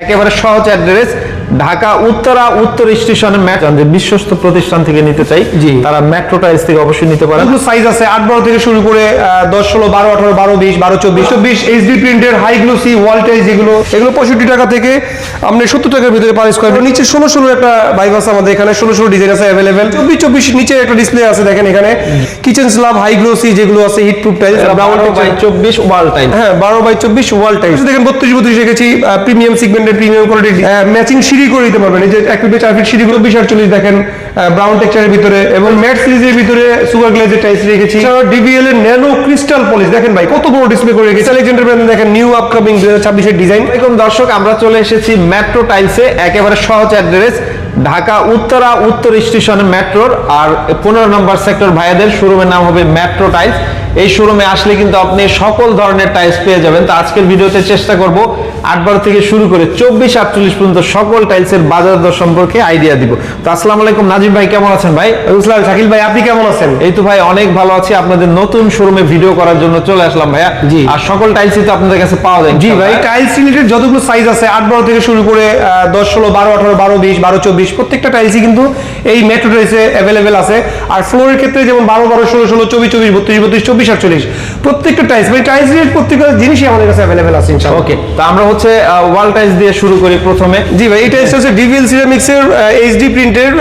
একেবারে সহজ অ্যাড্রেস ঢাকা উত্তরা উত্তর স্টেশনে বিশ্বস্ত প্রতিষ্ঠান থেকে নিতে চাই তারা মেট্রো টাইলস থেকে অবশ্যই নিতে পারেন। সাইজ আছে 8-12 থেকে শুরু করে 10, 16, 12, 18, 12, 20, 12, 24, 24 এইচডি প্রিন্টের হাই গ্লোসি ওয়াল টাইলস এগুলো 65 টাকা থেকে আপনি 70 টাকার ভিতরে পার স্কয়ার ফিট। নিচে 16 একটা ভাইব আছে আমাদের এখানে, 16 ডিজাইন আছে अवेलेबल। 24 নিচে একটা ডিসপ্লে আছে দেখেন এখানে কিচেন স্ল্যাব হাই গ্লোসি যেগুলো আছে heat proof tiles brown 12x24 wall tiles. হ্যাঁ 12x24 ওয়াল টাইলস দেখেন 32 রেখেছি প্রিমিয়াম সেগমেন্টের প্রিমিয়াম কোয়ালিটি ম্যাচিং সিঁড়ি করে দিতে পারবেন। এই যে 1 ফিট 4 ফিট সিঁড়িগুলো 20-48 দেখেন ব্রাউন টেক্সচারের ভিতরে এবং ম্যাট সিরিজের ভিতরে সুগার গ্লেজের টাইলস রেখেছি। ডিবিএল এর ন্যানো ক্রিস্টাল পলিশ দেখেন ভাই কত বড় ডিসপ্লে করে রেখেছি। আলেকজান্ডার ব্র্যান্ড দেখেন নিউ আপকামিং 2026 এর ডিজাইন। এরকম দর্শক আমরা চলে এসেছি মেট্রো টাইলসে, একেবারে সহজ অ্যাড্রেস ঢাকা উত্তরা উত্তর স্টেশনে মেট্রোর আর 15 নম্বর সেক্টর ভাইয়াদের শোরুমের নাম হবে মেট্রো টাইলস। এই শোরুমে আসলে কিন্তু আপনি সকল ধরনের টাইলস পেয়ে যাবেন। তো আজকের ভিডিওতে চেষ্টা করব 8-12 থেকে শুরু করে 24-48 পর্যন্ত সকল টাইলসের বাজার দর সম্পর্কে আইডিয়া দিব। তো আসসালামু আলাইকুম নাজিব ভাই, কেমন আছেন ভাই? আসসালাম শাকিল ভাই, আপনি কেমন আছেন? এই তো ভাই অনেক ভালো আছি। আপনাদের নতুন শোরুমে ভিডিও করার জন্য চলে আসলাম ভাইয়া। জি। আর সকল টাইলসই তো আপনাদের কাছে পাওয়া যায়? জি ভাই, টাইলস রিলেটেড যতগুলো সাইজ আছে 8-12 থেকে শুরু করে 10, 16, 12, 18, 12, 20, 12, 24 প্রত্যেকটা টাইলসই কিন্তু এই মেট্রো টাইলসে अवेलेबल আছে। আর ফ্লোরের ক্ষেত্রে যেমন 12, 12, 16, 16, 24, 24, 32, 32, 24, 48 প্রত্যেকটা টাইলস ভাই টাইলস রিলেটেড প্রত্যেকটা জিনিসই আমাদের কাছে अवेलेबल আছে ইনশাআল্লাহ। ওকে, তো আমরা হচ্ছে ওয়াল টাইলস দিয়ে শুরু করি প্রথমে। জি ভাই, এই টাইলসটা হচ্ছে ডিভিএল সিরামিক্স এর এইচডি প্রিন্টের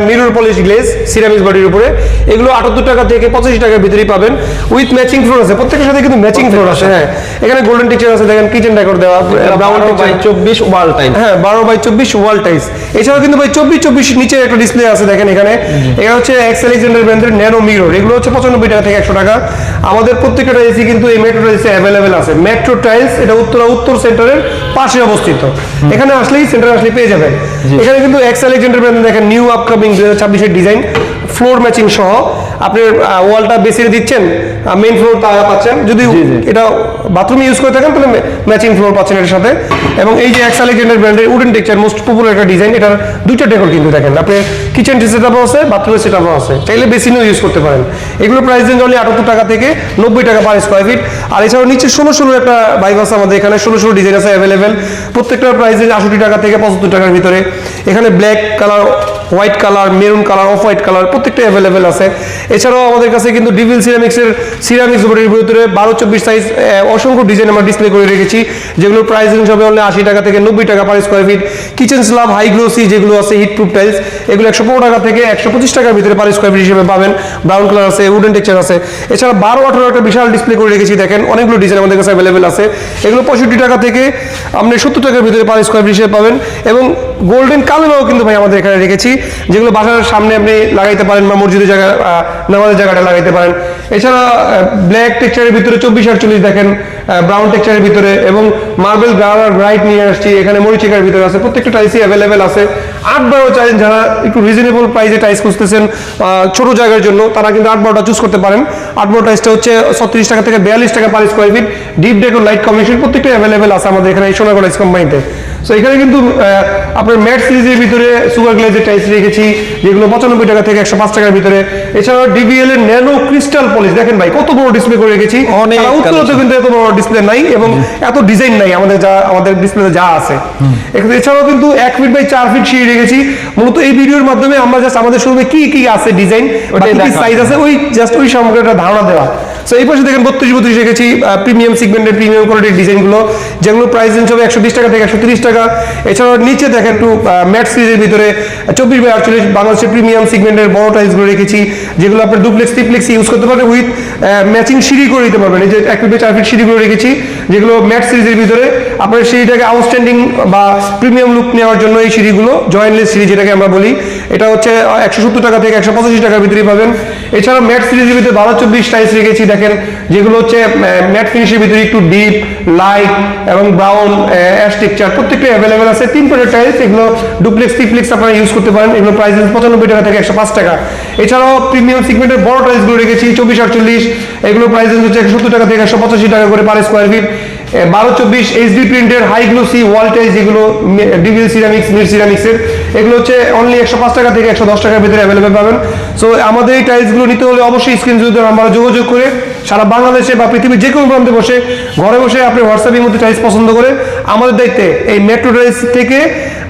মিরর পলিশ গ্লেজ সিরামিক্স বডির উপরে। এগুলো 78 টাকা থেকে 85 টাকার ভিতরেই পাবেন উইথ ম্যাচিং ফ্লোর আছে। প্রত্যেকটার সাথে কিন্তু ম্যাচিং ফ্লোর আছে। হ্যাঁ এখানে গোল্ডেন টেক্সচার আছে দেখেন, কিচেন ডেকোর দেওয়া ব্রাউন 12x24 ওয়াল টাইলস। হ্যাঁ 12x24 ওয়াল টাইলস। এছাড়াও কিন্তু ভাই 24 নিচে একটা ডিসপ্লে আছে দেখেন এখানে। এটা হচ্ছে এক্স আলেকজান্ডার ব্র্যান্ডের ন্যানো মিরর। এগুলো হচ্ছে 95 টাকা থেকে 100 টাকা। আমাদের প্রত্যেকটা টাইলসই কিন্তু এই মেট্রো টাইলসে अवेलेबल আছে। মেট্রো টাইলস এটা উত্তরা উত্তর সেন্টারের পাশে অবস্থিত। এখানে আসলেই সেন্টারে আসলে পেয়ে যাবেন। এখানে কিন্তু এক্স আলেকজান্ডার ব্র্যান্ড দেখেন নিউ আপকামিং 2026 এর ডিজাইন ফ্লোর ম্যাচিং সহ আপনি ওয়ালটা বেসিয়ে দিচ্ছেন, মেইন ফ্লোর তারা পাচ্ছেন। যদি এটা বাথরুমে ইউজ করে থাকেন তাহলে ম্যাচিং ফ্লোর পাচ্ছেন এর সাথে। এবং এই যে এক্স আলেকজান্ডার ব্র্যান্ডের উডেন টেক্সচার মোস্ট পপুলার একটা ডিজাইন, এটার দুইটা ডেকোর কিন্তু দেখেন আপনি কিচেন সেটআপও আছে, বাথরুমের সেটআপও আছে, চাইলে বেসিনও ইউজ করতে পারেন। এগুলো প্রাইস রেঞ্জ অনলি 78 টাকা থেকে 90 টাকা পার স্কয়ার ফিট। আর এছাড়াও নিচে 16 একটা ভাইব আছে আমাদের এখানে, 16 ডিজাইন আছে अवेलेबल। প্রত্যেকটার প্রাইস রেঞ্জ 68 টাকা থেকে 75 টাকার ভিতরে। এখানে black colour, white colour, maroon colour, off white colour প্রত্যেকটা अवेलेबल আছে। এছাড়াও আমাদের কাছে কিন্তু ডিভিএল সিরামিক্সের সিরামিক্স বডির ভিতরে 12-24 সাইজ অসংখ্য ডিজাইন আমরা ডিসপ্লে করে রেখেছি, যেগুলো প্রাইস রেঞ্জ হবে অনলি 80 টাকা থেকে 90 টাকা per square feet. Kitchen slab high glossy যেগুলো আছে হিট প্রুফ টাইলস, এগুলো 115 টাকা থেকে 125 টাকার ভিতরে পার স্কয়ার ফিট হিসেবে পাবেন। ব্রাউন কালার আছে, উডেন টেক্সচার আছে। এছাড়া 12-18 একটা বিশাল ডিসপ্লে করে রেখেছি দেখেন, অনেকগুলো ডিজাইন আমাদের কাছে अवेलेबल আছে। এগুলো 65 টাকা থেকে আপনি 70 টাকার ভিতরে পার স্কয়ার ফিট হিসেবে পাবেন। এবং গোল্ডেন কালারও কিন্তু ভাই আমাদের এখানে রেখেছি, যেগুলো বাসার সামনে আপনি লাগাইতে পারেন বা মসজিদের জায়গা নামাজের জায়গাটা লাগাইতে পারেন। এছাড়া ব্ল্যাক টেক্সচারের ভিতরে 24-48 দেখেন ব্রাউন টেক্সচারের ভিতরে এবং মার্বেল গ্রানার ব্রাইট নিয়ে আসছি এখানে মরিচিকার ভিতরে আছে। প্রত্যেকটা টাইলসই अवेलेबल আছে। 8-12 চাইছেন যারা একটু রিজনেবল প্রাইসে টাইলস খুঁজতেছেন ছোট জায়গার জন্য, তারা কিন্তু 8-12টা চুজ করতে পারেন। 8-12 টাইলসটা হচ্ছে 36 টাকা থেকে 42 টাকা per square fit. Deep decor light combination প্রত্যেকটাই अवेलेबल আছে আমাদের এখানে এই সোনাগড় টাইলস কোম্পানিতে। সো এখানে কিন্তু আপনার ম্যাট সিরিজের ভিতরে সুগার গ্লেজের টাইলস রেখেছি, যেগুলো 95 টাকা থেকে 105 টাকার ভিতরে। এছাড়াও ডিবিএল এর ন্যানো ক্রিস্টাল পলিশ দেখেন ভাই কত বড় ডিসপ্লে করে রেখেছি। উত্তরতে কিন্তু এত বড় ডিসপ্লে নাই এবং এত ডিজাইন নাই আমাদের ডিসপ্লেতে যা আছে। এছাড়াও কিন্তু 1 ফিট বাই 4 ফিট সিঁড়ি রেখেছি। মূলত এই ভিডিওর মাধ্যমে আমরা জাস্ট আমাদের শোরুমে কি কি আছে ডিজাইন বা কি সাইজ আছে ওই সম্পর্কে একটা ধারণা দেওয়া। সো এই পাশে দেখেন 32 রেখেছি প্রিমিয়াম সেগমেন্টের প্রিমিয়াম কোয়ালিটির ডিজাইনগুলো, যেগুলো প্রাইস রেঞ্জ হবে 120 টাকা থেকে 130 টাকা। এছাড়াও নিচে দেখেন একটু ম্যাট সিরিজের ভিতরে 24/48 বাংলাদেশের প্রিমিয়াম সেগমেন্টের বড় টাইলসগুলো রেখেছি, যেগুলো আপনার ডুপ্লেক্স ট্রিপ্লেক্স ইউজ করতে পারবেন উইথ ম্যাচিং সিঁড়ি করে দিতে পারবেন। এই যে 1 ফিট 4 ফিট সিঁড়িগুলো রেখেছি, যেগুলো ম্যাট সিরিজের ভিতরে আপনার সিঁড়িটাকে আউটস্ট্যান্ডিং বা প্রিমিয়াম লুক নেওয়ার জন্য এই সিঁড়িগুলো জয়েন্টলেস সিঁড়ি যেটাকে আমরা বলি, এটা হচ্ছে 170 টাকা থেকে 185 টাকার ভিতরে পাবেন। এছাড়া ম্যাট সিরিজের ভিতরে 12-24 টাইলস রেখেছি দেখেন, যেগুলো হচ্ছে ম্যাট ফিনিশের ভিতরে একটু ডিপ লাইট এবং ব্রাউন অ্যাশ টেক্সচার প্রত্যেকটা अवेलेबल আছে। 3 পয়েন্টের টাইলস, এগুলো ডুপ্লেক্স ট্রিপ্লেক্স আপনারা ইউজ করতে পারেন। এগুলো প্রাইস 95 টাকা থেকে 105 টাকা। এছাড়াও প্রিমিয়াম সেগমেন্টের বড় টাইলসগুলো রেখেছি 24-48, এগুলো প্রাইস হচ্ছে 170 টাকা থেকে 185 টাকা করে পার স্কয়ার ফিট। 12-24 এইচডি প্রিন্টের হাই গ্লোসি ওয়াল টাইলস, যেগুলো ডিভিএল সিরামিক্স, মিড সিরামিক্সের, এগুলো হচ্ছে অনলি 105 টাকা থেকে 110 টাকার ভিতরে অ্যাভেলেবেল পাবেন। সো আমাদের এই টাইলসগুলো নিতে হলে অবশ্যই স্ক্রিন নাম্বারে যোগাযোগ করে সারা বাংলাদেশে বা পৃথিবীর যে কোনো প্রান্তে বসে ঘরে বসে আপনি হোয়াটসঅ্যাপের মধ্যে টাইলস পছন্দ করে আমাদের দায়িত্বে এই মেট্রো টাইলস থেকে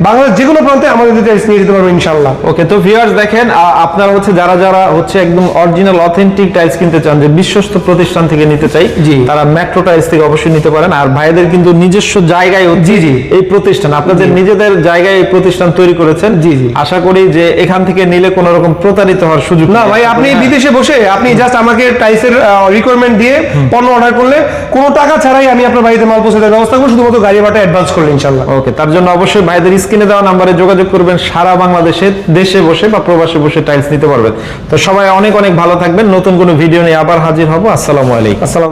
বাংলাদেশ যে কোনো প্রান্তে আমাদের টাইলস নিয়ে যেতে পারবেন ইনশাআল্লাহ। ওকে, তো ভিউয়ার্স দেখেন, আপনারা হচ্ছে যারা যারা হচ্ছে একদম অরিজিনাল অথেন্টিক টাইলস কিনতে চান, যে বিশ্বস্ত প্রতিষ্ঠান থেকে নিতে চাই, জি, তারা মেট্রো টাইলস থেকে অবশ্যই নিতে পারেন। আর ভাইদের কিন্তু নিজস্ব জায়গায় জি জি এই প্রতিষ্ঠান, আপনাদের নিজেদের জায়গায় এই প্রতিষ্ঠান তৈরি করেছেন। জি জি, আশা করি যে এখান থেকে নিলে কোনো রকম প্রতারিত হওয়ার সুযোগ না ভাই। আপনি বিদেশে বসে আপনি জাস্ট আমাকে টাইলসের রিকোয়ারমেন্ট দিয়ে পণ্য অর্ডার করলে কোনো টাকা ছাড়াই আমি আপনার বাড়িতে মাল পৌঁছে দেওয়ার ব্যবস্থা করব, শুধুমাত্র গাড়ি ভাড়া অ্যাডভান্স করলে ইনশাআল্লাহ। ওকে, তার জন্য অবশ্যই ভাইদের স্ক্রিনে দেওয়া নাম্বারে যোগাযোগ করবেন। সারা বাংলাদেশে দেশে বসে বা প্রবাসে বসে টাইলস নিতে পারবেন। তো সবাই অনেক অনেক ভালো থাকবেন। নতুন কোনো ভিডিও নিয়ে আবার হাজির হব। আসসালামু আলাইকুম। আসসালাম।